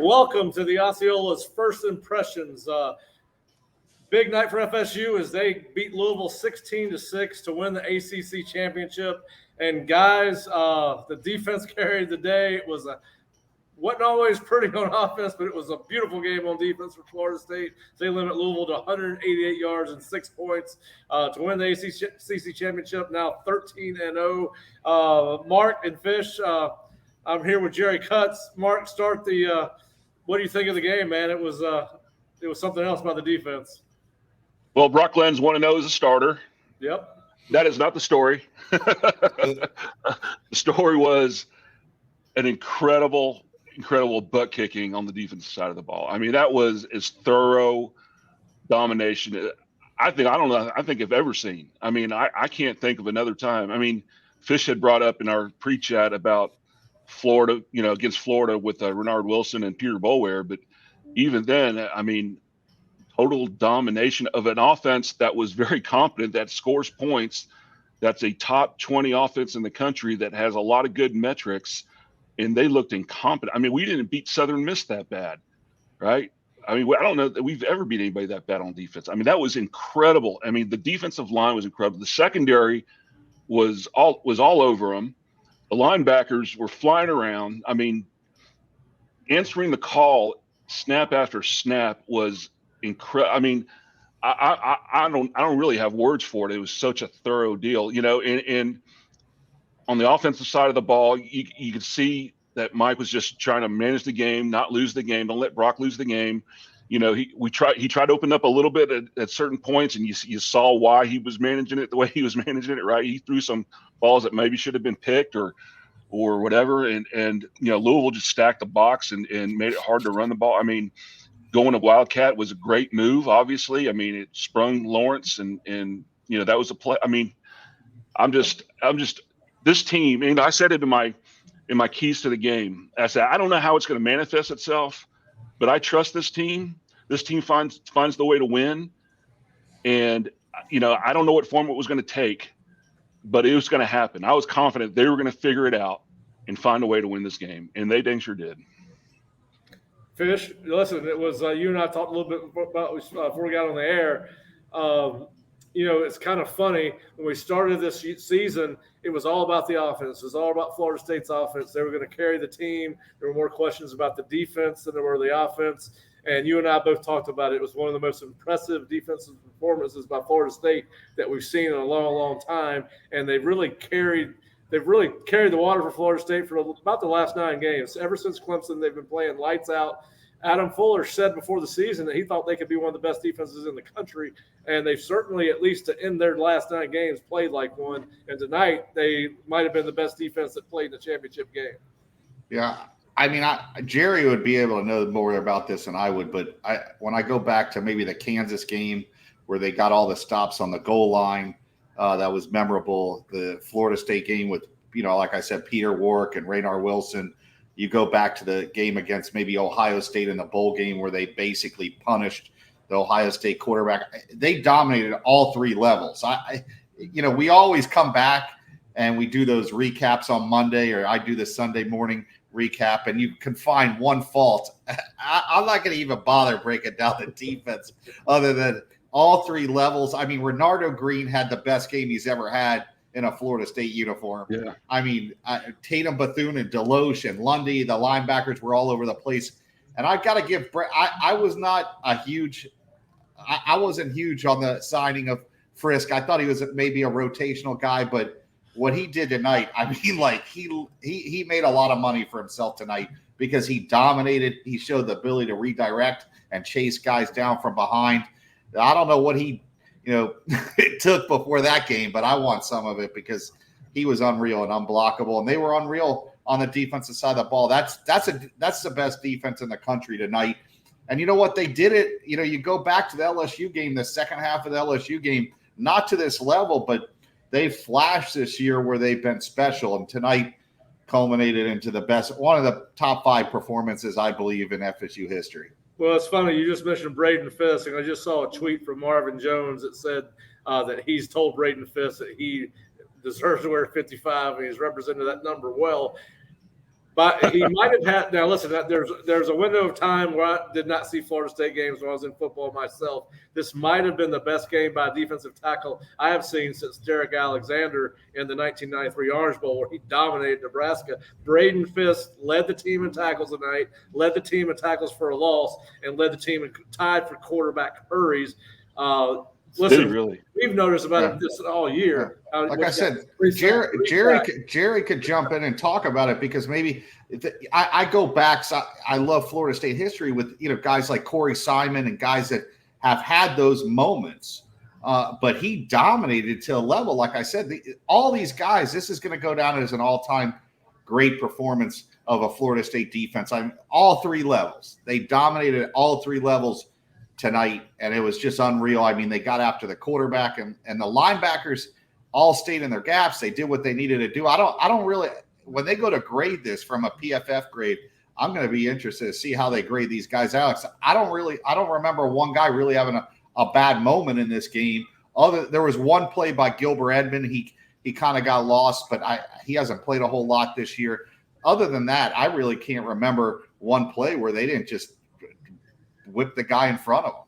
welcome to the Osceola's First Impressions. Big night for FSU as they beat Louisville 16-6 to win the ACC championship. And guys, the defense carried the day. It wasn't always pretty on offense, but it was a beautiful game on defense for Florida State. They limit Louisville to 188 yards and 6 points to win the ACC championship. Now 13-0. Mark and Fish. I'm here with Jerry Kutz. Mark, start the. What do you think of the game, man? It was something else about the defense. Well, Brock Lenz 1-0 as a starter. Yep. That is not the story. The story was an incredible butt kicking on the defensive side of the ball. I mean, that was as thorough domination I think I've ever seen. I mean, I can't think of another time. I mean, Fish had brought up in our pre-chat about Florida, against Florida with Renard Wilson and Peter Boulware. But even then, I mean, total domination of an offense that was very competent, that scores points. That's a top 20 offense in the country that has a lot of good metrics, and they looked incompetent. I mean, we didn't beat Southern Miss that bad, right? I mean, I don't know that we've ever beat anybody that bad on defense. I mean, that was incredible. I mean, the defensive line was incredible. The secondary was all over them. The linebackers were flying around. I mean, answering the call snap after snap was incredible. I mean, I don't really have words for it. It was such a thorough deal, and on the offensive side of the ball, you could see that Mike was just trying to manage the game, not lose the game. Don't let Brock lose the game. He tried to open up a little bit at certain points, and you saw why he was managing it the way he was managing it, right? He threw some balls that maybe should have been picked or whatever. And Louisville just stacked the box and made it hard to run the ball. I mean, going to Wildcat was a great move, obviously. I mean, it sprung Lawrence and that was a play. I mean, I'm just this team, and I said it in my keys to the game. I said, I don't know how it's going to manifest itself, but I trust this team. This team finds the way to win. And, I don't know what form it was going to take, but it was going to happen. I was confident they were going to figure it out and find a way to win this game. And they dang sure did. Fish, listen, it was you and I talked a little bit about before we got on the air. It's kind of funny. When we started this season, it was all about the offense. It was all about Florida State's offense. They were going to carry the team. There were more questions about the defense than there were the offense. And you and I both talked about it. It was one of the most impressive defensive performances by Florida State that we've seen in a long, long time. And they've really carried the water for Florida State for about the last 9 games. Ever since Clemson, they've been playing lights out. Adam Fuller said before the season that he thought they could be one of the best defenses in the country, and they've certainly, at least to end their last 9 games, played like one. And tonight, they might have been the best defense that played in the championship game. Yeah, I mean, Jerry would be able to know more about this than I would, but when I go back to maybe the Kansas game where they got all the stops on the goal line, that was memorable. The Florida State game with, like I said, Peter Warwick and Renard Wilson. You go back to the game against maybe Ohio State in the bowl game where they basically punished the Ohio State quarterback. They dominated all 3 levels. We always come back and we do those recaps on Monday, or I do the Sunday morning recap, and you can find one fault. I'm not going to even bother breaking down the defense other than all 3 levels. I mean, Renardo Green had the best game he's ever had in a Florida State uniform. Yeah. I mean, Tatum, Bethune, and Deloche and Lundy, the linebackers were all over the place. And I've got to give I wasn't huge on the signing of Frisk. I thought he was maybe a rotational guy, but what he did tonight, I mean, like he made a lot of money for himself tonight because he dominated. He showed the ability to redirect and chase guys down from behind. I don't know what he it took before that game, but I want some of it because he was unreal and unblockable, and they were unreal on the defensive side of the ball. That's the best defense in the country tonight. And you know what? They did it. You go back to the LSU game, the second half of the LSU game, not to this level, but they flashed this year where they've been special. And tonight culminated into one of the top 5 performances, I believe, in FSU history. Well, it's funny. You just mentioned Braden Fisk, and I just saw a tweet from Marvin Jones that said that he's told Braden Fisk that he deserves to wear 55, and he's represented that number well. But he might have had. Now, listen. There's a window of time where I did not see Florida State games when I was in football myself. This might have been the best game by a defensive tackle I have seen since Derek Alexander in the 1993 Orange Bowl, where he dominated Nebraska. Braden Fisk led the team in tackles tonight, led the team in tackles for a loss, and led the team in tied for quarterback hurries. Listen, really? We've noticed about this all year. Like I said, Jerry could jump in and talk about it, because maybe I go back. So I love Florida State history with guys like Corey Simon and guys that have had those moments. But he dominated to a level, like I said, all these guys. This is going to go down as an all-time great performance of a Florida State defense. All three levels. They dominated at all three levels tonight, and it was just unreal. I mean, they got after the quarterback, and the linebackers all stayed in their gaps. They did what they needed to do. I don't really, when they go to grade this from a PFF grade, I'm going to be interested to see how they grade these guys out. I don't remember one guy really having a bad moment in this game. There was one play by Gilbert Edmond. He kind of got lost, but he hasn't played a whole lot this year. Other than that, I really can't remember one play where they didn't just whip the guy in front of him.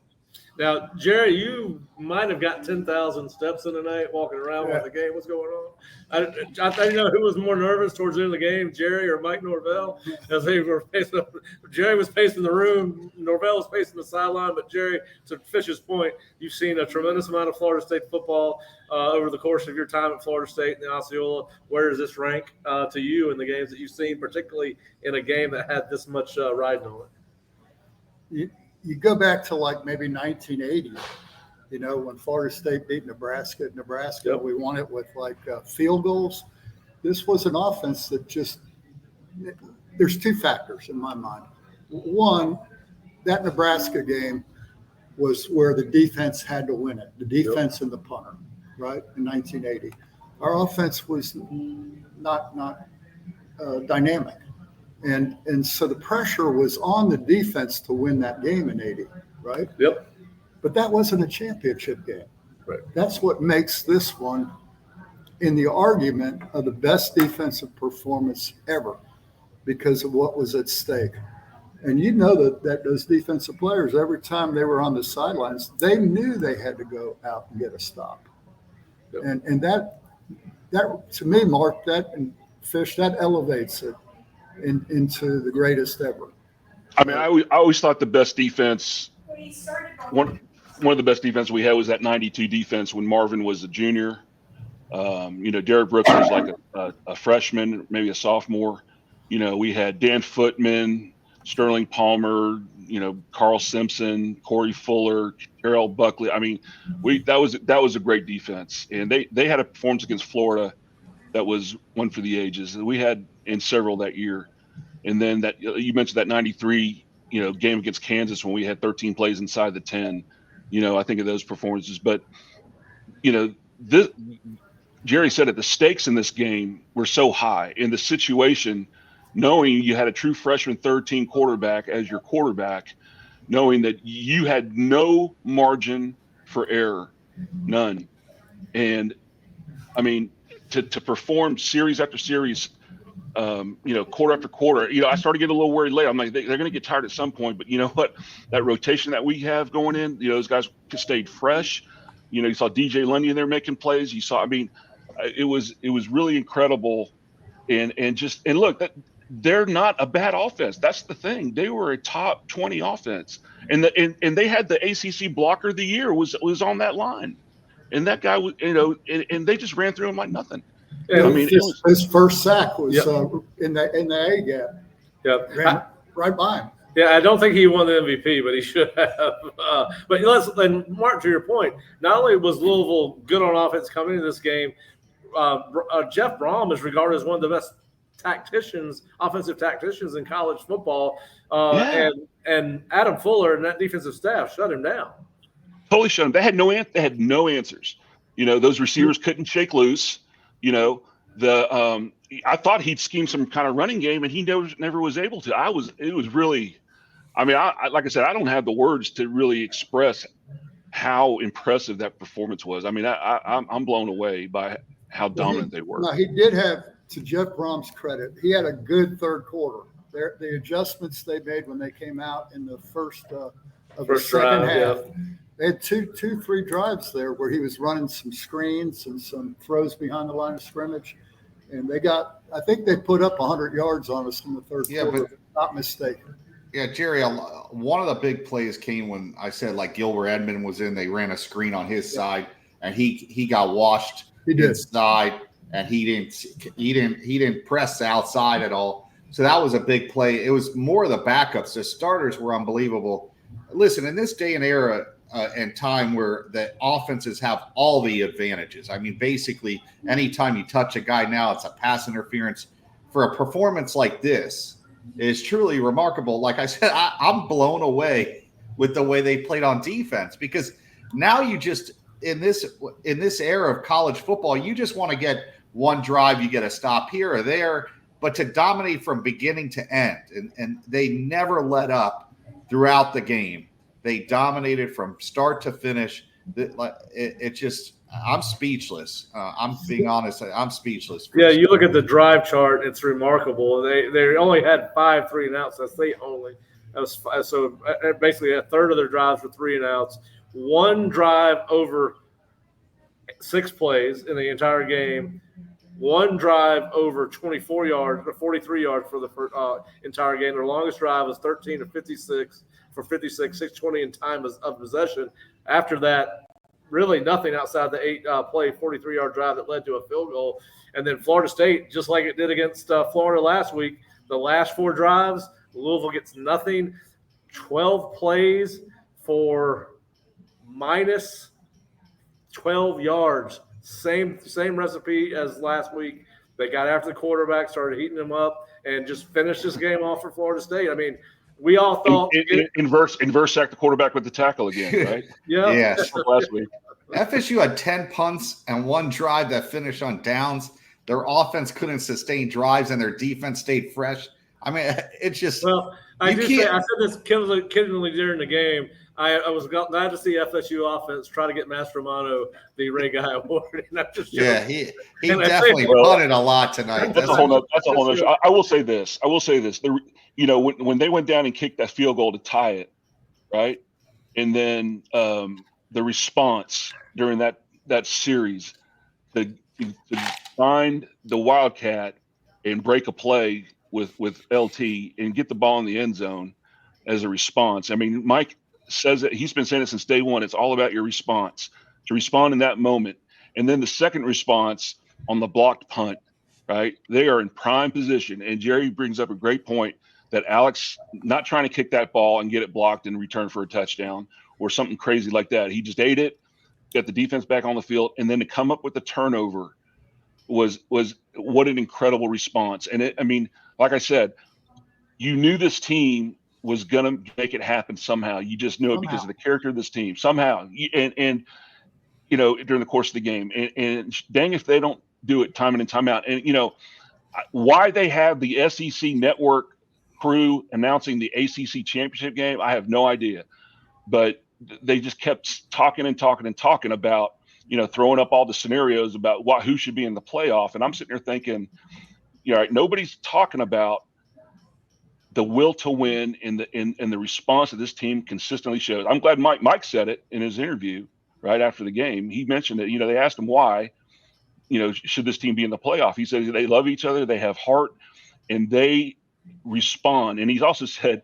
Now, Jerry, you might have got 10,000 steps in the night walking around with the game. What's going on? I think who was more nervous towards the end of the game, Jerry or Mike Norvell? As they were facing, Jerry was pacing the room, Norvell was pacing the sideline. But Jerry, to Fish's point, you've seen a tremendous amount of Florida State football over the course of your time at Florida State and the Osceola. Where does this rank to you in the games that you've seen, particularly in a game that had this much riding on it? You go back to like maybe 1980, when Florida State beat Nebraska at Nebraska. Yep. We won it with field goals. This was an offense that there's two factors in my mind. One, that Nebraska game was where the defense had to win it, the defense and the punter, right, in 1980. Our offense was not dynamic. And so the pressure was on the defense to win that game in 80, right? Yep. But that wasn't a championship game. Right. That's what makes this one in the argument of the best defensive performance ever, because of what was at stake. And that those defensive players, every time they were on the sidelines, they knew they had to go out and get a stop. Yep. And that to me, Mark, that and Fish, that elevates it into the greatest ever. I mean, I always thought the best defense, one of the best defense we had was that 92 defense when Marvin was a junior. Derek Brooks was like a freshman, maybe a sophomore. We had Dan Footman, Sterling Palmer, Carl Simpson, Corey Fuller, Terrell Buckley. I mean, that was a great defense, and they had a performance against Florida that was one for the ages. We had in several that year. And then that you mentioned that 93, game against Kansas when we had 13 plays inside the 10. I think of those performances. But, Jerry said it, the stakes in this game were so high in the situation, knowing you had a true freshman third-team quarterback as your quarterback, knowing that you had no margin for error, none. And, I mean, to perform series after series, quarter after quarter, I started getting a little worried late. I'm like, they're going to get tired at some point. But you know what? That rotation that we have going in, those guys stayed fresh. You saw DJ Lundy in there making plays. You saw, it was really incredible. And look, they're not a bad offense. That's the thing. They were a top 20 offense. And they had the ACC blocker of the year was on that line. And that guy was, and they just ran through him like nothing. Yeah, his first sack was in the A gap. Yep. Ran right by him. Yeah, I don't think he won the MVP, but he should have. But and Mark, to your point, not only was Louisville good on offense coming into this game, Jeff Brom is regarded as one of the best offensive tacticians in college football. And Adam Fuller and that defensive staff shut him down. Totally shut him. They had no answers. Those receivers couldn't shake loose. I thought he'd scheme some kind of running game, and he never was able to. It was really, like I said, I don't have the words to really express how impressive that performance was. I'm blown away by how dominant they were. No, he did have to Jeff Brom's credit, he had a good third quarter. The adjustments they made when they came out in the first of the second half, they had three drives there where he was running some screens and some throws behind the line of scrimmage, and I think they put up 100 yards on us in the third quarter, if I'm not mistaken. Yeah, Jerry, one of the big plays came when I said like Gilbert Edmond was in. They ran a screen on his side, and he got washed inside, and he didn't press the outside at all. So that was a big play. It was more of the backups. The starters were unbelievable. Listen, in this day and era and time where the offenses have all the advantages. I mean, basically, anytime you touch a guy now, it's a pass interference. For a performance like this, is truly remarkable. Like I said, I'm blown away with the way they played on defense, because now you just in this era of college football, you just want to get one drive, you get a stop here or there, but to dominate from beginning to end, and they never let up throughout the game. They dominated from start to finish. It just, I'm speechless. I'm being honest. I'm speechless. Yeah, you look at the drive chart; it's remarkable. They only had 5 3-and-outs. That's the only. That was so basically a third of their drives were 3-and-outs. One drive over 6 plays in the entire game. One drive over 24 yards or 43 yards for the entire game. Their longest drive was 13 to 56 for 56, 620 in time of possession. After that, really nothing outside the 8-play, 43-yard drive that led to a field goal. And then Florida State, just like it did against Florida last week, the last 4 drives, Louisville gets nothing. 12 plays for minus 12 yards. Same recipe as last week. They got after the quarterback, started heating him up, and just finished this game off for Florida State. I mean, we all thought inverse sack the quarterback with the tackle again, right? Yeah. Yes. Last week. FSU had 10 punts and 1 drive that finished on downs. Their offense couldn't sustain drives, and their defense stayed fresh. I mean, it's just. Well, I said this kiddingly during the game. I was glad to see FSU offense try to get Mastromanno the Ray Guy Award. And he definitely punted a lot tonight. That's a whole nother. I will say this. When they went down and kicked that field goal to tie it, right, and then the response during that series to find the Wildcat and break a play with LT and get the ball in the end zone as a response. I mean, Mike says that he's been saying it since day one. It's all about your response, to respond in that moment. And then the second response on the blocked punt, right? They are in prime position. And Jerry brings up a great point that Alex not trying to kick that ball and get it blocked and return for a touchdown or something crazy like that. He just ate it, got the defense back on the field, and then to come up with the turnover was what an incredible response. And like I said, you knew this team was going to make it happen somehow. You just knew it because of the character of this team somehow. And during the course of the game, and dang if they don't do it time in and time out. And, why they have the SEC network crew announcing the ACC championship game, I have no idea. But they just kept talking about, throwing up all the scenarios about who should be in the playoff. And I'm sitting there thinking, nobody's talking about the will to win and the response that this team consistently shows. I'm glad Mike said it in his interview right after the game. He mentioned that, they asked him why, should this team be in the playoff? He said they love each other, they have heart, and they respond. And he's also said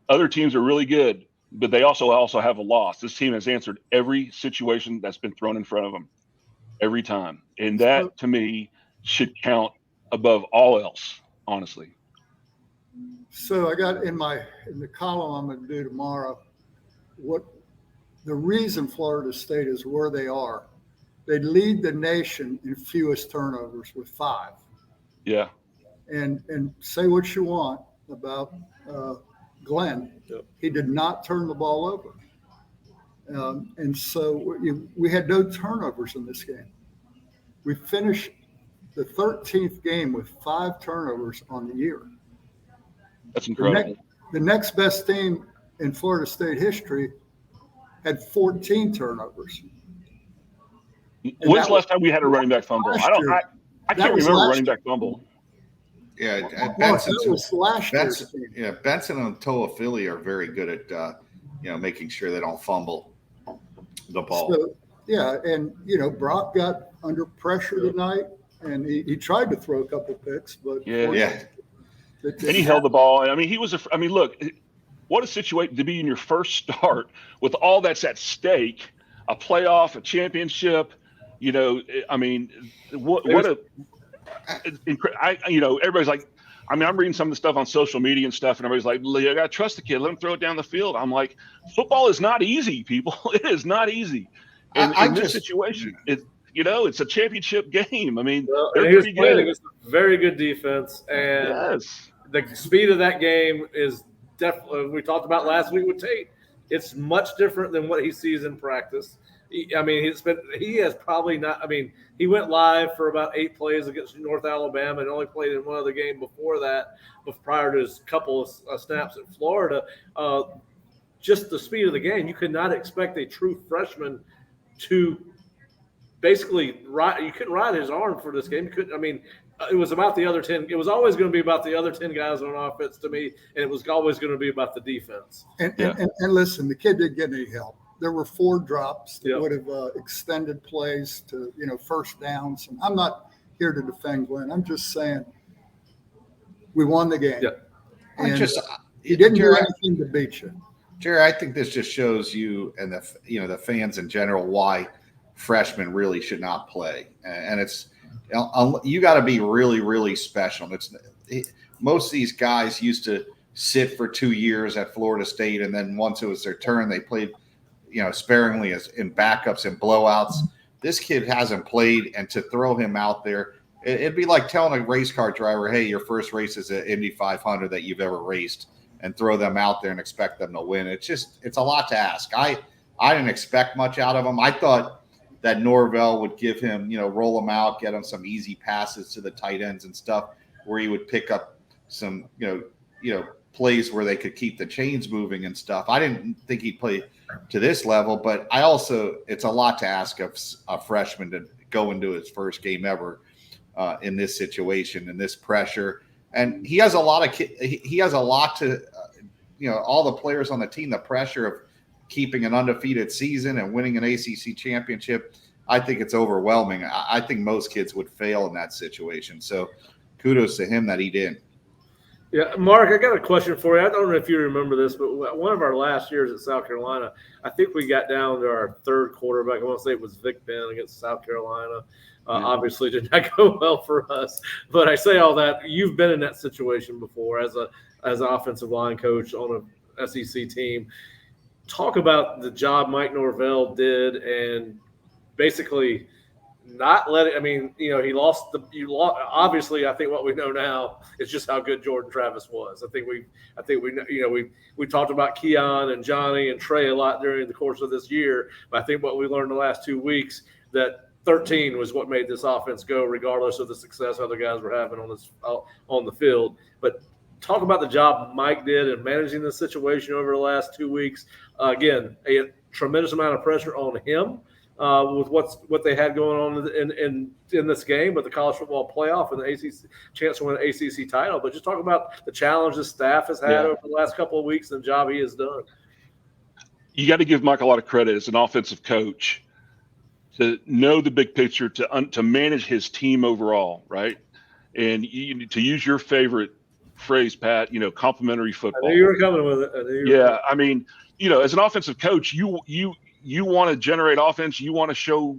other teams are really good, but they also have a loss. This team has answered every situation that's been thrown in front of them every time. And that, to me, should count above all else, honestly. So I got in the column I'm going to do tomorrow, what the reason Florida State is where they are. They lead the nation in fewest turnovers with 5. Yeah. And say what you want about Glenn. Yep. He did not turn the ball over. And so we had no turnovers in this game. We finished the 13th game with 5 turnovers on the year. That's incredible. The next best team in Florida State history had 14 turnovers. When's the last time we had a running back fumble? I can't remember running back fumble. Yeah, That was last year's team. Yeah, Benson and Toa-Philly are very good at making sure they don't fumble the ball. So, yeah, and Brock got under pressure tonight, and he tried to throw a couple picks, but yeah. And he held the ball. I mean, look, what a situation to be in your first start with all that's at stake, a playoff, a championship. Everybody's like, I'm reading some of the stuff on social media and stuff, and everybody's like, I got to trust the kid. Let him throw it down the field. I'm like, football is not easy, people. It is not easy. In this situation, it's a championship game. I mean, they're pretty good. Against a very good defense, and the speed of that game is definitely. We talked about last week with Tate. It's much different than what he sees in practice. He has probably not. I mean, he went live for about 8 plays against North Alabama and only played in one other game before that, prior to his couple of snaps at Florida. Just the speed of the game, you could not expect a true freshman to basically ride. You couldn't ride his arm for this game. It was about the other 10. It was always going to be about the other 10 guys on offense to me, and it was always going to be about the defense. And listen, the kid didn't get any help. There were 4 drops that would have extended plays to first downs. And I'm not here to defend Glenn. I'm just saying we won the game. Yeah. He didn't do anything to beat you. Jerry, I think this just shows you and the fans in general why freshmen really should not play. And it's you got to be really, really special. Most of these guys used to sit for 2 years at Florida State, and then once it was their turn, they played sparingly as in backups and blowouts. This kid hasn't played, and to throw him out there, it'd be like telling a race car driver, hey, your first race is an Indy 500 that you've ever raced, and throw them out there and expect them to win. It's a lot to ask. I didn't expect much out of him. I thought that Norvell would give him, roll him out, get him some easy passes to the tight ends and stuff, where he would pick up some, plays where they could keep the chains moving and stuff. I didn't think he'd play to this level, but it's a lot to ask of a freshman to go into his first game ever in this situation and this pressure. And he has a lot to, all the players on the team, the pressure of keeping an undefeated season and winning an ACC championship. I think it's overwhelming. I think most kids would fail in that situation. So kudos to him that he didn't. Yeah, Mark, I got a question for you. I don't know if you remember this, but one of our last years at South Carolina, I think we got down to our 3rd quarterback. I want to say it was Vic Ben against South Carolina. Obviously did not go well for us. But I say all that, you've been in that situation before as an offensive line coach on an SEC team. Talk about the job Mike Norvell did and basically not let it. He lost obviously, I think what we know now is just how good Jordan Travis was. I think we talked about Keon and Johnny and Trey a lot during the course of this year, but I think what we learned the last 2 weeks that 13 was what made this offense go, regardless of the success other guys were having on the field. But talk about the job Mike did in managing the situation over the last 2 weeks. Again, a tremendous amount of pressure on him with what they had going on in this game, but the college football playoff and the ACC chance to win an ACC title. But just talk about the challenge the staff has had over the last couple of weeks and the job he has done. You got to give Mike a lot of credit as an offensive coach to know the big picture, to manage his team overall, right? And to use your favorite phrase, Pat, complimentary football. I knew you were coming with it. As an offensive coach, you want to generate offense. You want to show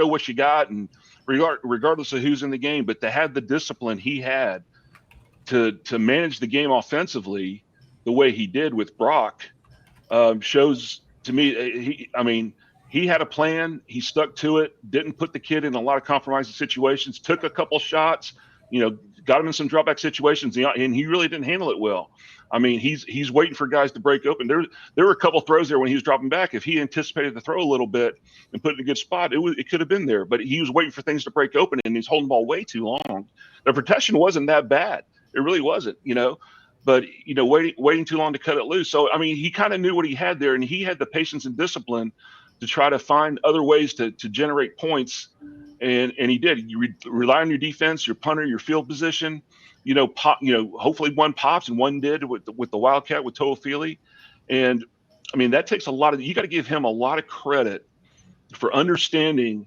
what you got, and regardless of who's in the game. But to have the discipline he had to manage the game offensively the way he did with Brock shows to me. He had a plan. He stuck to it. Didn't put the kid in a lot of compromising situations. Took a couple shots. Got him in some dropback situations, and he really didn't handle it well. He's waiting for guys to break open. There were a couple throws there when he was dropping back. If he anticipated the throw a little bit and put it in a good spot, it could have been there. But he was waiting for things to break open, and he's holding the ball way too long. The protection wasn't that bad. It really wasn't, But waiting too long to cut it loose. So he kind of knew what he had there, and he had the patience and discipline to try to find other ways to generate points And he did. You rely on your defense, your punter, your field position. Hopefully one pops, and one did with the Wildcat with Toafili. And I mean, that takes you got to give him a lot of credit for understanding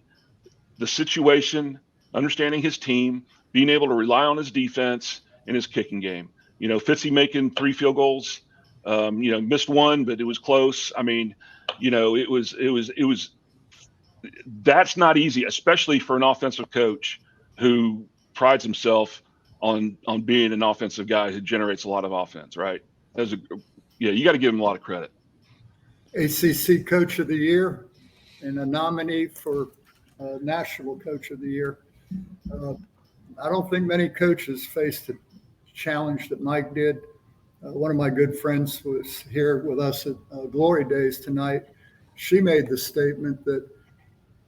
the situation, understanding his team, being able to rely on his defense and his kicking game. Fitzy making 3 field goals, missed one, but it was close. I mean, it was that's not easy, especially for an offensive coach who prides himself on being an offensive guy who generates a lot of offense, right? You got to give him a lot of credit. ACC Coach of the Year and a nominee for National Coach of the Year. I don't think many coaches faced the challenge that Mike did. One of my good friends was here with us at Glory Days tonight. She made the statement that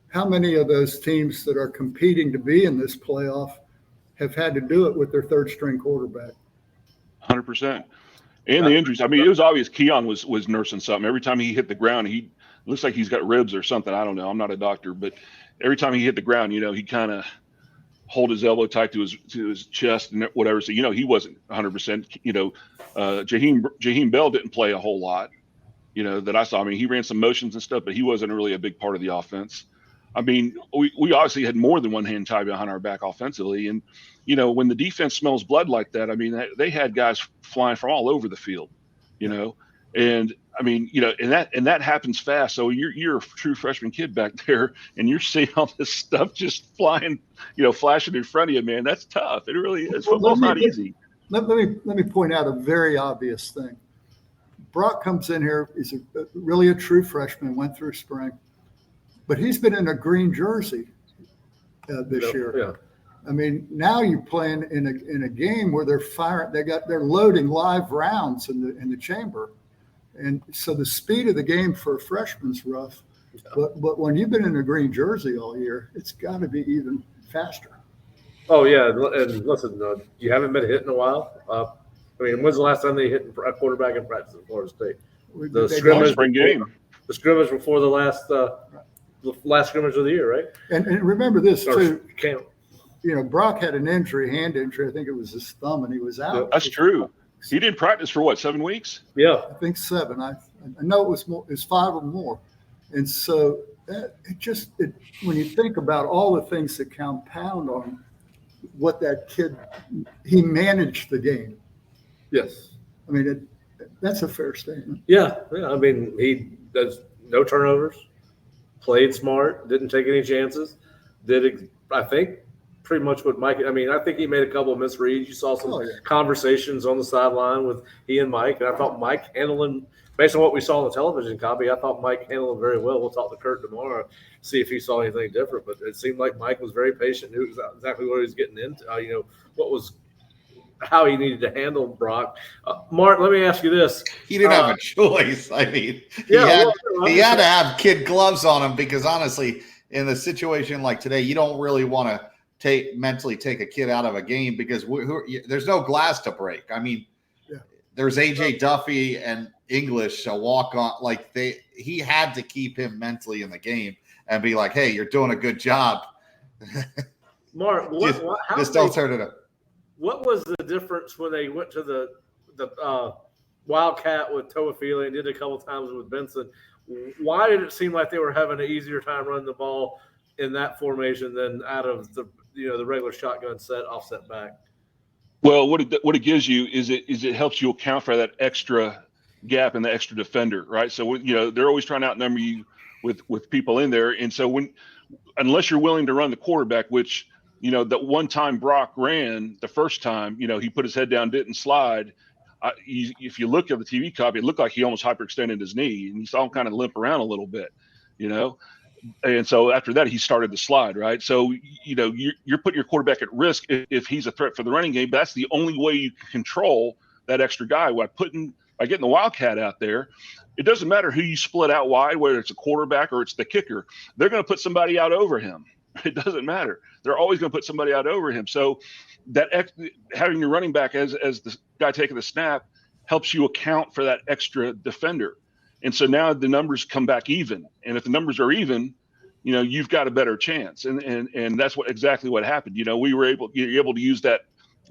how many of those teams that are competing to be in this playoff have had to do it with their third string quarterback? 100%. And the injuries. I mean, it was obvious Keon was nursing something. Every time he hit the ground, he looks like he's got ribs or something. I don't know. I'm not a doctor, but every time he hit the ground, he kind of hold his elbow tight to his chest and whatever. So, he wasn't 100%. Jaheim Bell didn't play a whole lot, that I saw. I mean, he ran some motions and stuff, but he wasn't really a big part of the offense. I mean, we obviously had more than one hand tied behind our back offensively. And, when the defense smells blood like that, I mean, they had guys flying from all over the field, and I mean, and that happens fast. So you're a true freshman kid back there, and you're seeing all this stuff just flying, flashing in front of you, man. That's tough. It really is. Football's not easy. Let me point out a very obvious thing. Brock comes in here. He's really a true freshman, went through spring, but he's been in a green jersey this year. Yeah. I mean, now you're playing in a game where they're loading live rounds in the chamber. And so the speed of the game for a freshman's rough, but when you've been in a green jersey all year, it's got to be even faster. Oh yeah, and listen, you haven't been hit in a while. I mean, when's the last time they hit a quarterback in practice at Florida State? The spring game. The scrimmage before the last scrimmage of the year, right? And remember this too. Camp. Brock had an hand injury. I think it was his thumb, and he was out. That's true. He didn't practice for 7 weeks? Yeah, I think 7. I know it was more. It's 5 or more. And so when you think about all the things that compound on what that kid, he managed the game. Yes. I mean, that's a fair statement. Yeah. I mean, he does no turnovers, played smart, didn't take any chances, I think, pretty much what Mike – I mean, I think he made a couple of misreads. You saw some conversations on the sideline with he and Mike, and I thought Mike handled him – based on what we saw on the television copy, I thought Mike handled him very well. We'll talk to Kurt tomorrow, see if he saw anything different. But it seemed like Mike was very patient, knew exactly what he was getting into, how he needed to handle Brock. Mark, let me ask you this. He didn't have a choice. I mean, he had to have kid gloves on him because, honestly, in a situation like today, you don't really want to mentally take a kid out of a game because there's no glass to break. I mean, there's AJ Duffy and English a walk on. He had to keep him mentally in the game and be like, "Hey, you're doing a good job." Mark, just don't turn it up. What was the difference when they went to the Wildcat with Toafili and did it a couple times with Benson? Why did it seem like they were having an easier time running the ball in that formation than out of the regular shotgun set offset back? Well, what it gives you is it helps you account for that extra gap and the extra defender, right? So they're always trying to outnumber you with people in there, and so unless you're willing to run the quarterback, which that one time Brock ran the first time, he put his head down, didn't slide. If you look at the TV copy, it looked like he almost hyperextended his knee, and you saw him kind of limp around a little bit, And so after that, he started to slide, right? So, you're putting your quarterback at risk if he's a threat for the running game. But that's the only way you can control that extra guy by getting the Wildcat out there. It doesn't matter who you split out wide, whether it's a quarterback or it's the kicker. They're going to put somebody out over him. It doesn't matter. They're always going to put somebody out over him. So that having your running back as the guy taking the snap helps you account for that extra defender. And so now the numbers come back even. And if the numbers are even, you've got a better chance. And that's exactly what happened. You're able to use that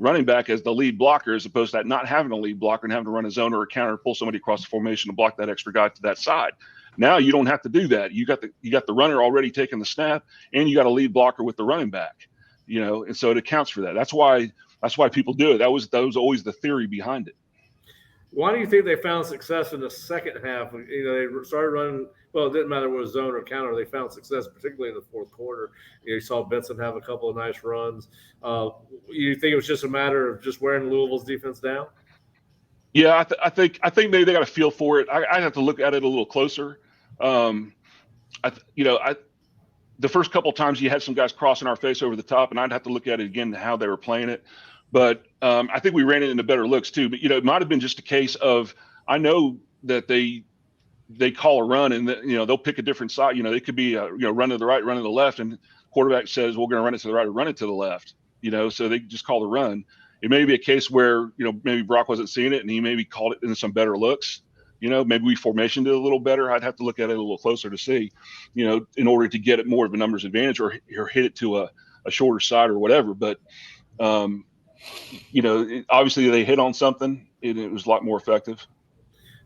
running back as the lead blocker, as opposed to that not having a lead blocker and having to run a zone or a counter, pull somebody across the formation to block that extra guy to that side. Now you don't have to do that. You got the runner already taking the snap, and you got a lead blocker with the running back, and so it accounts for that. That's why people do it. That was always the theory behind it. Why do you think they found success in the second half? They started running. Well, it didn't matter what was zone or counter. They found success, particularly in the fourth quarter. You saw Benson have a couple of nice runs. You think it was just a matter of just wearing Louisville's defense down? Yeah, I think maybe they got a feel for it. I have to look at it a little closer. The first couple of times you had some guys crossing our face over the top, and I'd have to look at it again how they were playing it. But I think we ran it into better looks too. But it might have been just a case of, I know that they call a run and they'll pick a different side. They could be run to the right, run to the left, and quarterback says we're going to run it to the right or run it to the left. So they just call the run. It may be a case where maybe Brock wasn't seeing it and he maybe called it into some better looks. Maybe we formationed it a little better. I'd have to look at it a little closer to see, in order to get it more of a numbers advantage or hit it to a shorter side or whatever. But obviously they hit on something and it was a lot more effective.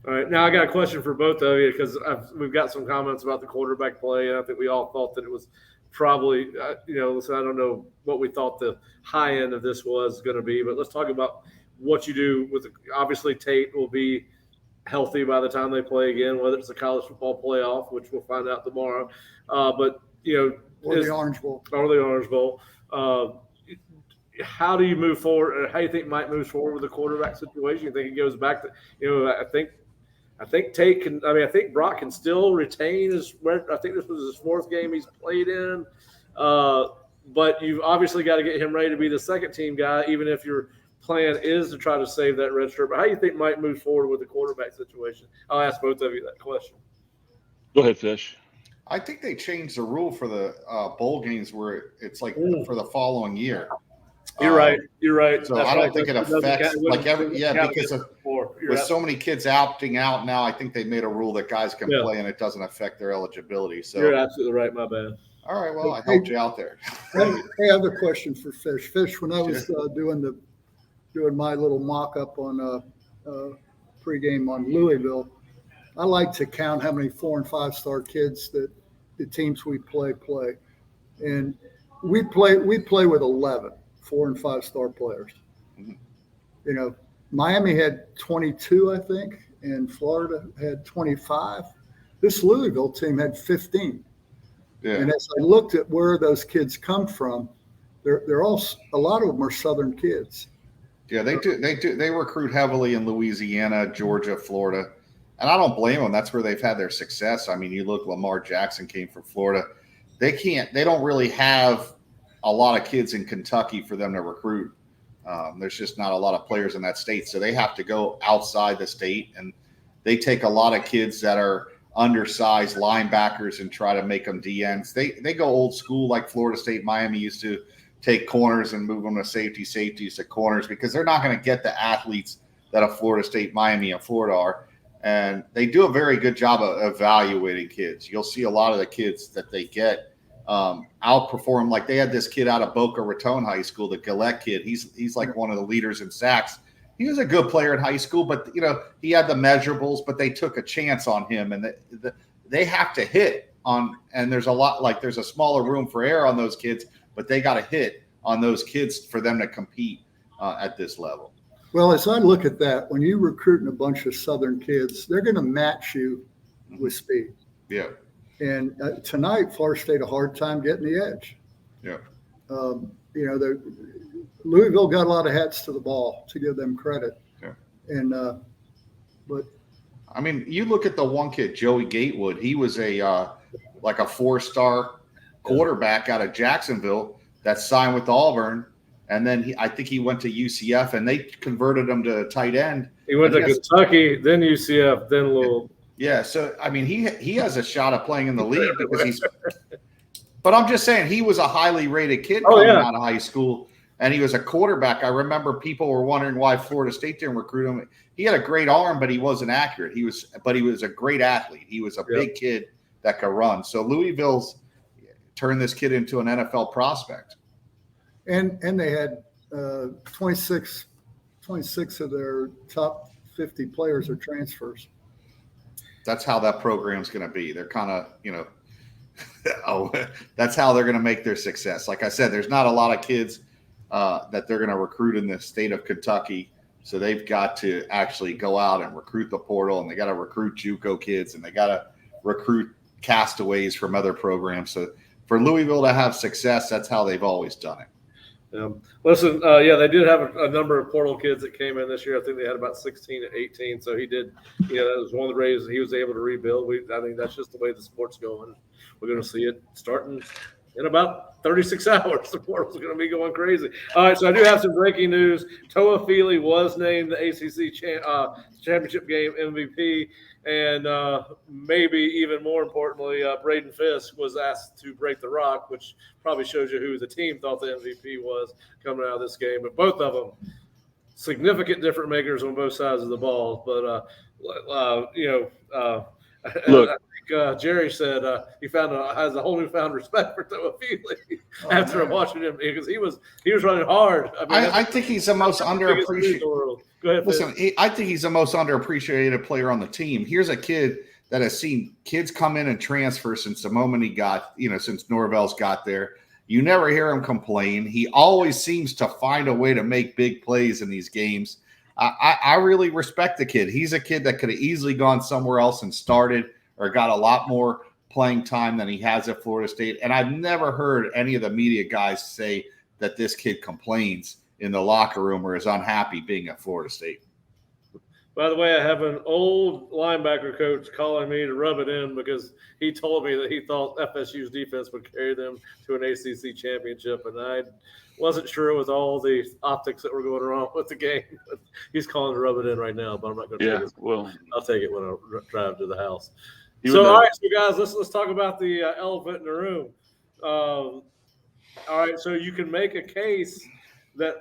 All right. Now I got a question for both of you, because we've got some comments about the quarterback play. And I think we all thought that it was probably, listen, I don't know what we thought the high end of this was going to be, but let's talk about what you do with obviously Tate will be healthy by the time they play again, whether it's the college football playoff, which we'll find out tomorrow. Or the Orange Bowl. Or the Orange Bowl. How do you move forward? How do you think Mike moves forward with the quarterback situation? You think he goes back to, I think Tate can. I think Brock can still retain his. I think this was his fourth game he's played in, but you've obviously got to get him ready to be the second team guy, even if your plan is to try to save that red shirt. But how do you think Mike moves forward with the quarterback situation? I'll ask both of you that question. Go ahead, Fish. I think they changed the rule for the bowl games where it's like for the following year. You're right. So That's I don't right. think it affects because with so many kids opting out now, I think they made a rule that guys can play and it doesn't affect their eligibility. So you're absolutely right. My bad. All right. Well, I helped you out there. Hey, I have a question for Fish. Fish, when I was doing my little mock-up on pregame on Louisville, I like to count how many 4- and 5-star kids that the teams we play. And we play with 11 4- and 5-star players. Mm-hmm. Miami had 22, I think, and Florida had 25. This Louisville team had 15. Yeah. And as I looked at where those kids come from, they're all, a lot of them are Southern kids. Yeah, they do. They recruit heavily in Louisiana, Georgia, Florida, and I don't blame them. That's where they've had their success. I mean, you look, Lamar Jackson came from Florida. They don't really have a lot of kids in Kentucky for them to recruit. There's just not a lot of players in that state, so they have to go outside the state, and they take a lot of kids that are undersized linebackers and try to make them DNs. They go old school like Florida State, Miami used to take corners and move them to safeties to corners, because they're not going to get the athletes that a Florida State, Miami, and Florida are. And they do a very good job of evaluating kids. You'll see a lot of the kids that they get outperform. Like they had this kid out of Boca Raton High School, the Gillette kid. He's like one of the leaders in sacks. He was a good player in high school, but he had the measurables, but they took a chance on him, and they have to hit on. And there's a smaller room for error on those kids, but they got to hit on those kids for them to compete at this level. Well, as I look at that, when you're recruiting a bunch of Southern kids, they're going to match you with speed. Yeah. And tonight, Florida State a hard time getting the edge. Yeah. Louisville got a lot of hats to the ball, to give them credit. Yeah. And but I mean, you look at the one kid, Joey Gatewood. He was a 4-star quarterback out of Jacksonville that signed with Auburn, and then I think he went to UCF, and they converted him to tight end. He went to Kentucky, then UCF, then Louisville. Yeah, so I mean, he has a shot of playing in the league because he's. But I'm just saying, he was a highly rated kid coming out of high school, and he was a quarterback. I remember people were wondering why Florida State didn't recruit him. He had a great arm, but he wasn't accurate. He was a great athlete. He was a big kid that could run. So Louisville's, turn this kid into an NFL prospect. And they had 26 of their top 50 players are transfers. That's how that program's going to be. They're kind of, that's how they're going to make their success. Like I said, there's not a lot of kids that they're going to recruit in the state of Kentucky. So they've got to actually go out and recruit the portal, and they got to recruit JUCO kids, and they got to recruit castaways from other programs. So for Louisville to have success, that's how they've always done it. Listen, they did have a number of portal kids that came in this year. I think they had about 16 and 18. So he did, that was one of the reasons he was able to rebuild. I think that's just the way the sport's going. We're going to see it starting in about 36 hours. The portal's going to be going crazy. All right, so I do have some breaking news. Toa Feely was named the ACC championship game MVP. And maybe even more importantly, Braden Fisk was asked to break the rock, which probably shows you who the team thought the MVP was coming out of this game. But both of them, significant difference makers on both sides of the ball. But, Look, I think Jerry said he has a whole newfound respect for Toa Feely after watching him because he was running hard. I think he's the most underappreciated. Go ahead. Listen, I think he's the most underappreciated player on the team. Here's a kid that has seen kids come in and transfer since the moment he got, since Norvell's got there. You never hear him complain. He always seems to find a way to make big plays in these games. I really respect the kid. He's a kid that could have easily gone somewhere else and started or got a lot more playing time than he has at Florida State. And I've never heard any of the media guys say that this kid complains in the locker room or is unhappy being at Florida State. By the way, I have an old linebacker coach calling me to rub it in because he told me that he thought FSU's defense would carry them to an ACC championship, and I wasn't sure with all the optics that were going on with the game. He's calling to rub it in right now, but I'm not going to take it. Well, I'll take it when I drive to the house. So, all right, so guys, let's talk about the elephant in the room. All right, so you can make a case that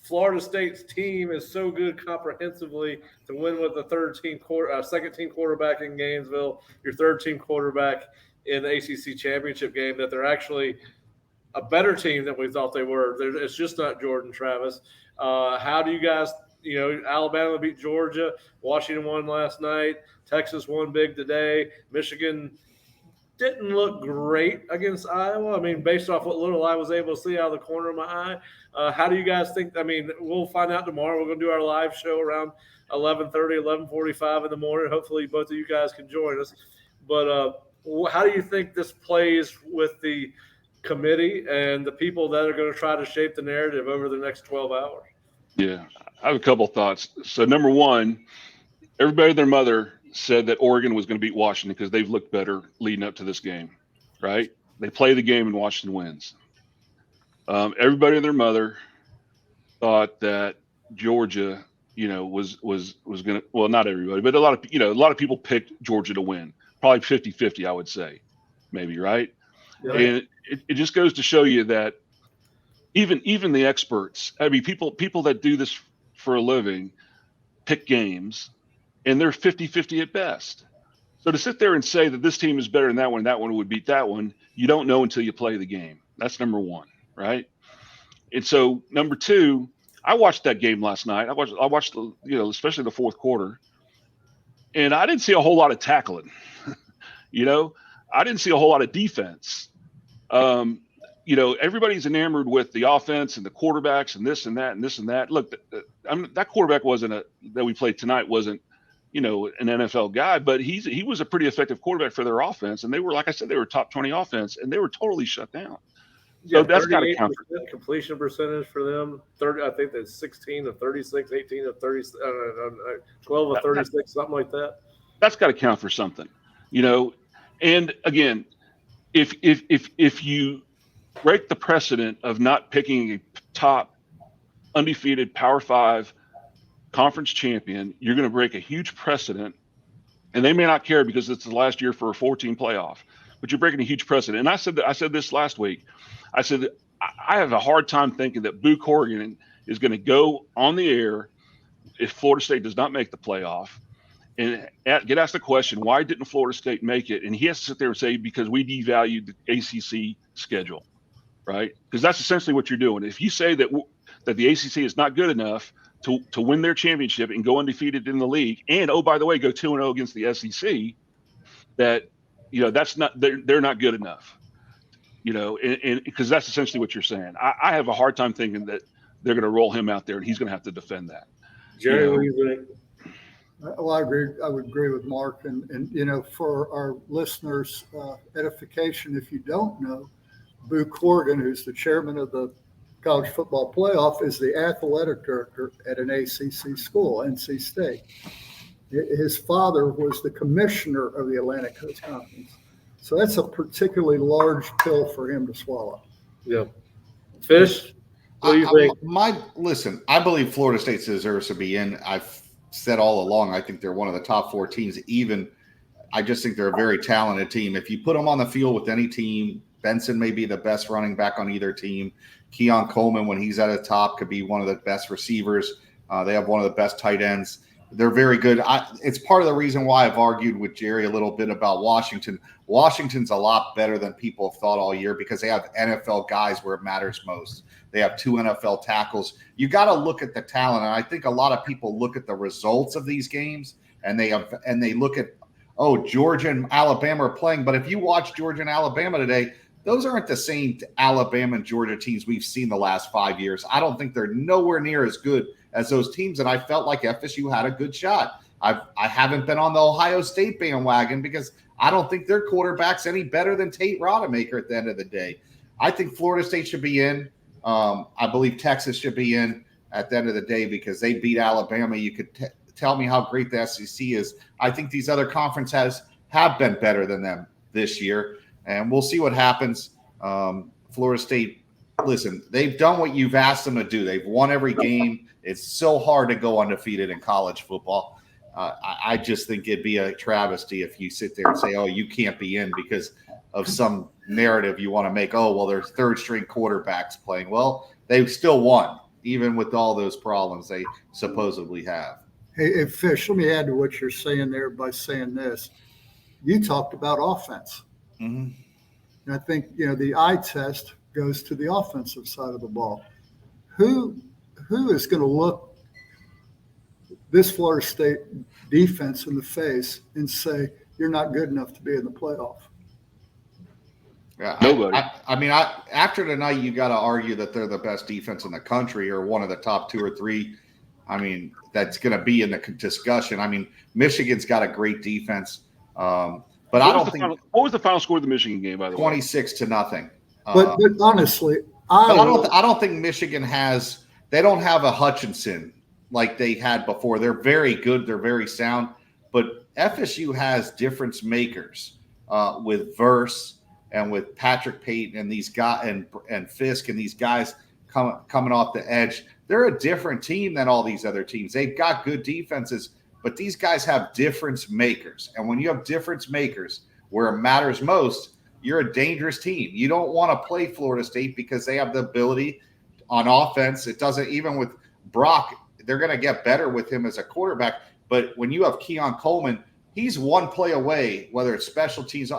Florida State's team is so good comprehensively to win with the second team quarterback in Gainesville, your third team quarterback in the ACC championship game, that they're actually a better team than we thought they were. It's just not Jordan Travis. How do you guys, Alabama beat Georgia, Washington won last night, Texas won big today, Michigan didn't look great against Iowa. Based off what little I was able to see out of the corner of my eye. How do you guys think? We'll find out tomorrow. We're going to do our live show around 11:30, 11:45 in the morning. Hopefully both of you guys can join us. But how do you think this plays with the committee and the people that are going to try to shape the narrative over the next 12 hours? Yeah, I have a couple of thoughts. So number one, everybody and their mother said that Oregon was going to beat Washington because they've looked better leading up to this game, right? They play the game and Washington wins. Everybody and their mother thought that Georgia, was going to, well, not everybody, but a lot of people picked Georgia to win, probably 50-50, I would say, maybe, right? Yeah. And it just goes to show you that even the experts, people that do this for a living pick games, and they're 50-50 at best. So to sit there and say that this team is better than that one would beat that one, you don't know until you play the game. That's number one, right? And so number two, I watched that game last night. I watched especially the fourth quarter, and I didn't see a whole lot of tackling. I didn't see a whole lot of defense. Everybody's enamored with the offense and the quarterbacks and this and that and this and that. Look, that quarterback that we played tonight wasn't, an NFL guy, but he was a pretty effective quarterback for their offense. And they were, like I said, they were top 20 offense, and they were totally shut down. So that's got to count. Completion percentage for them, 30. I think that's 16 of 36, 18 of 30, 12 of 36, something like that. That's got to count for something, And again, if you break the precedent of not picking a top undefeated Power 5 conference champion, you're going to break a huge precedent, and they may not care because it's the last year for a 14 playoff, but you're breaking a huge precedent. And I said this last week. I said I have a hard time thinking that Boo Corrigan is going to go on the air if Florida State does not make the playoff and get asked the question, why didn't Florida State make it? And he has to sit there and say, because we devalued the ACC schedule, right? Because that's essentially what you're doing. If you say that the ACC is not good enough to win their championship and go undefeated in the league, and oh, by the way, go 2-0 against the SEC, that, you know, that's not, they're not good enough, you know, and because that's essentially what you're saying. I have a hard time thinking that they're going to roll him out there and he's going to have to defend that. Jerry, You know, what do you think? Well, I agree. I would agree with Mark. And you know, for our listeners' edification, if you don't know, Boo Corrigan, who's the chairman of the College Football Playoff, is the athletic director at an ACC school, NC State. His father was the commissioner of the Atlantic Coast Conference. So that's a particularly large pill for him to swallow. Yeah. Fish, what do you think? Listen, I believe Florida State deserves to be in. I've said all along, I think they're one of the top 4 teams. I just think they're a very talented team. If you put them on the field with any team, Benson may be the best running back on either team. Keon Coleman, when he's at the top, could be one of the best receivers. They have one of the best tight ends. They're very good. It's part of the reason why I've argued with Jerry a little bit about Washington. Washington's a lot better than people have thought all year because they have NFL guys where it matters most. They have 2 NFL tackles. You got to look at the talent, and I think a lot of people look at the results of these games, and they look at, oh, Georgia and Alabama are playing. But if you watch Georgia and Alabama today, those aren't the same Alabama and Georgia teams we've seen the last 5 years. I don't think they're nowhere near as good as those teams, and I felt like FSU had a good shot. I haven't been on the Ohio State bandwagon because I don't think their quarterback's any better than Tate Rodemaker at the end of the day. I think Florida State should be in. I believe Texas should be in at the end of the day because they beat Alabama. You could tell me how great the SEC is. I think these other conferences have been better than them this year, and we'll see what happens. Florida State, listen, they've done what you've asked them to do. They've won every game. It's so hard to go undefeated in college football. I just think it'd be a travesty if you sit there and say, oh, you can't be in because of some narrative you want to make. Oh, well, there's third-string quarterbacks playing. Well, they still won, even with all those problems they supposedly have. Hey, Fish, let me add to what you're saying there by saying this. You talked about offense. Mm-hmm. And I think, you know, the eye test goes to the offensive side of the ball. Who is going to look this Florida State defense in the face and say, you're not good enough to be in the playoff? Yeah, nobody. I mean, after tonight, you got to argue that they're the best defense in the country or one of the top 2 or 3. I mean, that's going to be in the discussion. I mean, Michigan's got a great defense, but I don't think. What was the final score of the Michigan game, by the way? 26-0. But honestly, I don't think Michigan has. They don't have a Hutchinson like they had before. They're very good. They're very sound. But FSU has difference makers with Verse and with Patrick Payton and these guys and Fisk and these guys coming off the edge. They're a different team than all these other teams. They've got good defenses, but these guys have difference makers. And when you have difference makers where it matters most, you're a dangerous team. You don't want to play Florida State because they have the ability on offense. It doesn't, even with Brock, they're going to get better with him as a quarterback. But when you have Keon Coleman, he's one play away, whether it's special teams.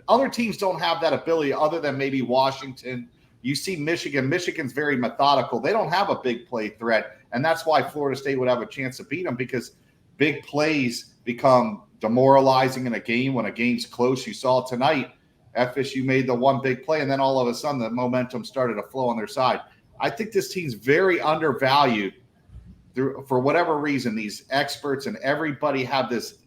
Other teams don't have that ability other than maybe Washington. You see Michigan. Michigan's very methodical. They don't have a big play threat, and that's why Florida State would have a chance to beat them because big plays become demoralizing in a game when a game's close. You saw tonight, FSU made the one big play, and then all of a sudden the momentum started to flow on their side. I think this team's very undervalued for whatever reason. These experts and everybody have this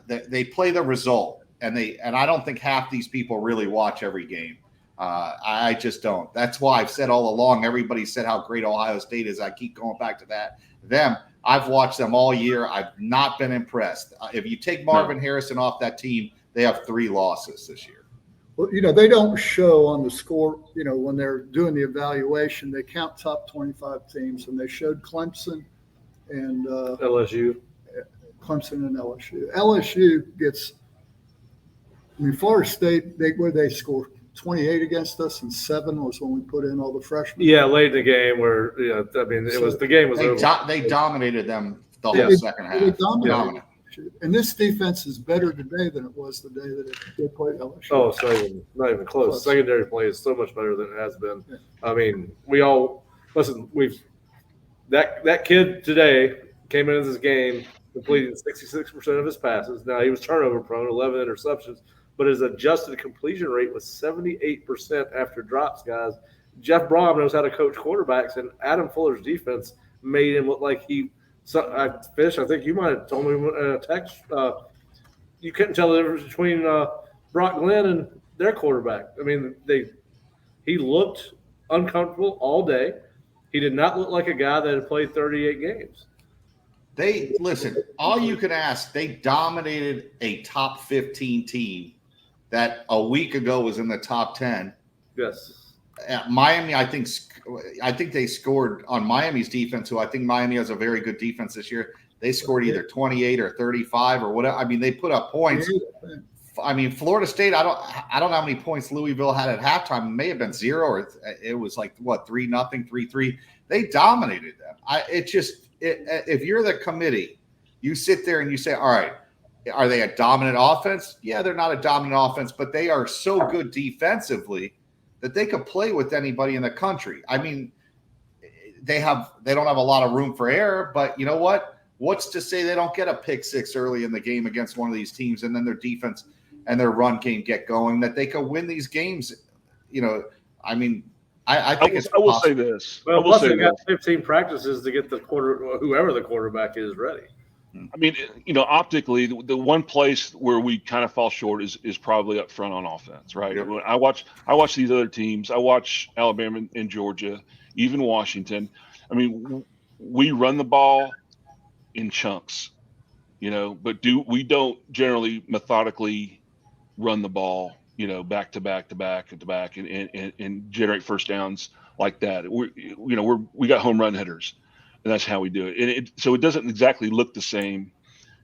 they play the result, and I don't think half these people really watch every game. I just don't. That's why I've said all along, everybody said how great Ohio State is. I keep going back to them. I've watched them all year. I've not been impressed. If you take Marvin Harrison off that team, they have 3 losses this year. Well, you know, they don't show on the score, you know, when they're doing the evaluation, they count top 25 teams, and they showed Clemson and LSU. Clemson and LSU. LSU gets, I mean, Florida State, they score 28 against us, and 7 was when we put in all the freshmen. Yeah, late in the game where, I mean, the game was over. They dominated them the whole second half. They dominated. And this defense is better today than it was the day that they played LSU. Oh, it's not even close. Secondary play is so much better than it has been. Yeah. I mean, that kid today came into this game completing 66% of his passes. Now, he was turnover prone, 11 interceptions, but his adjusted completion rate was 78% after drops, guys. Jeff Brom knows how to coach quarterbacks, and Adam Fuller's defense made him look like Fish, I think you might have told me in a text, you couldn't tell the difference between Brock Glenn and their quarterback. I mean, he looked uncomfortable all day. He did not look like a guy that had played 38 games. All you can ask, they dominated a top 15 team that a week ago was in the top 10. Yes. Miami, I think they scored on Miami's defense, who I think Miami has a very good defense this year. They scored either 28 or 35 or whatever. I mean, they put up points. I mean, Florida State, I don't know how many points Louisville had at halftime. It may have been 0 or it was like 3-0, 3-3. They dominated them. If you're the committee, you sit there and you say, all right, are they a dominant offense? Yeah, they're not a dominant offense, but they are so good defensively that they could play with anybody in the country. I mean, they don't have a lot of room for error, but you know what? What's to say they don't get a pick six early in the game against one of these teams, and then their defense and their run game get going, that they could win these games? You know, I mean, I think I will say this. Well, plus they got 15 practices to get whoever the quarterback is ready. I mean, you know, optically, the one place where we kind of fall short is probably up front on offense, right? Yep. When I watch these other teams. I watch Alabama and Georgia, even Washington. I mean, we run the ball in chunks, you know, but we don't generally methodically run the ball, you know, back to back to back to back and generate first downs like that. We got home run hitters. And that's how we do it. So it doesn't exactly look the same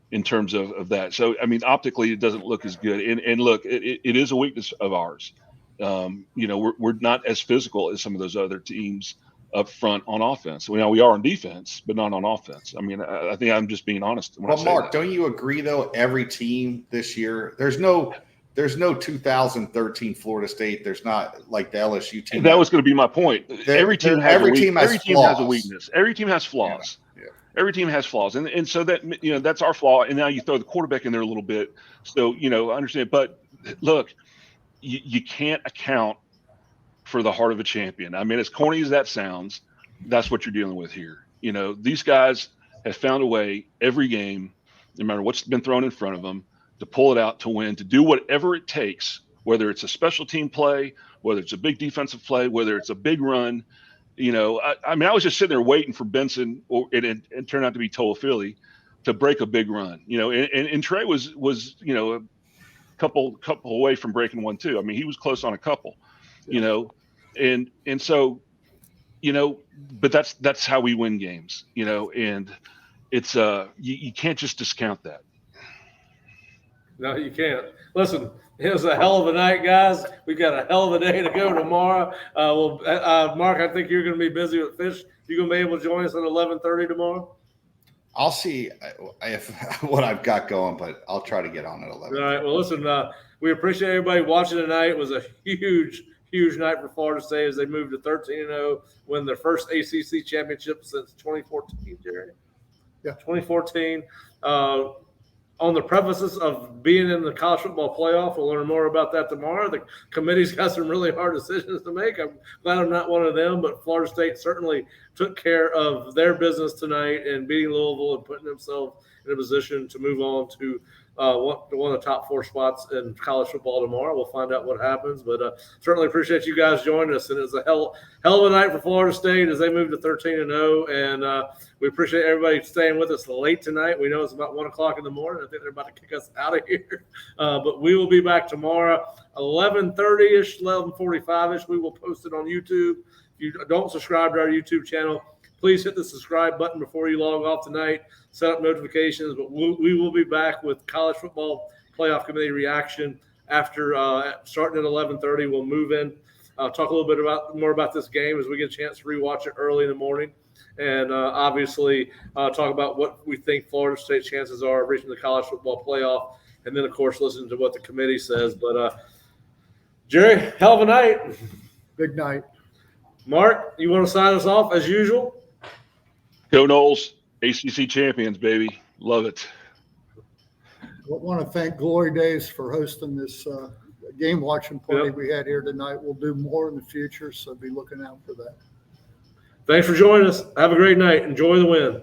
in terms of that. So, I mean, optically, it doesn't look as good. And look, it is a weakness of ours. You know, we're not as physical as some of those other teams up front on offense. Now, we are on defense, but not on offense. I mean, I think I'm just being honest. Well, Mark, don't you agree, though, every team this year, there's no 2013 Florida State. There's not like the LSU team. That was going to be my point. Every team has a weakness. Every team has flaws. Yeah. Every team has flaws, and so that, you know, that's our flaw. And now you throw the quarterback in there a little bit. So, you know, I understand. But look, you can't account for the heart of a champion. I mean, as corny as that sounds, that's what you're dealing with here. You know, these guys have found a way every game, no matter what's been thrown in front of them, to pull it out, to win, to do whatever it takes, whether it's a special team play, whether it's a big defensive play, whether it's a big run. You know, I mean, I was just sitting there waiting for Benson, and turned out to be Toafili, to break a big run. You know, and Trey was you know, a couple away from breaking one too. I mean, he was close on a couple. You know, and so, you know, but that's how we win games. You know, and it's you can't just discount that. No, you can't. Listen, it was a hell of a night, guys. We've got a hell of a day to go tomorrow. Mark, I think you're going to be busy with Fish. You going to be able to join us at 11:30 tomorrow? I'll see if what I've got going, but I'll try to get on at 11. All right. Well, listen, we appreciate everybody watching tonight. It was a huge night for Florida State as they moved to 13-0, win their first ACC championship since 2014, Jerry. Yeah, 2014. On the premises of being in the college football playoff. We'll learn more about that tomorrow. The committee's got some really hard decisions to make. I'm glad I'm not one of them, but Florida State certainly took care of their business tonight and beating Louisville and putting themselves in a position to move on to one of the top 4 spots in college football tomorrow. We'll find out what happens, but certainly appreciate you guys joining us. And it's a hell of a night for Florida State as they move to 13-0. And we appreciate everybody staying with us late tonight. We know it's about 1 o'clock in the morning. I think they're about to kick us out of here. But we will be back tomorrow, 11:30-ish, 11:45-ish. We will post it on YouTube. If you don't subscribe to our YouTube channel, please hit the subscribe button before you log off tonight. Set up notifications. But we will be back with college football playoff committee reaction after starting at 11:30. We'll move in talk a little bit more about this game as we get a chance to rewatch it early in the morning. And obviously talk about what we think Florida State's chances are of reaching the college football playoff. And then, of course, listen to what the committee says. But, Jerry, hell of a night. Big night. Mark, you want to sign us off as usual? Go Noles, ACC champions, baby. Love it. I want to thank Glory Days for hosting this game watching party we had here tonight. We'll do more in the future, so be looking out for that. Thanks for joining us. Have a great night. Enjoy the win.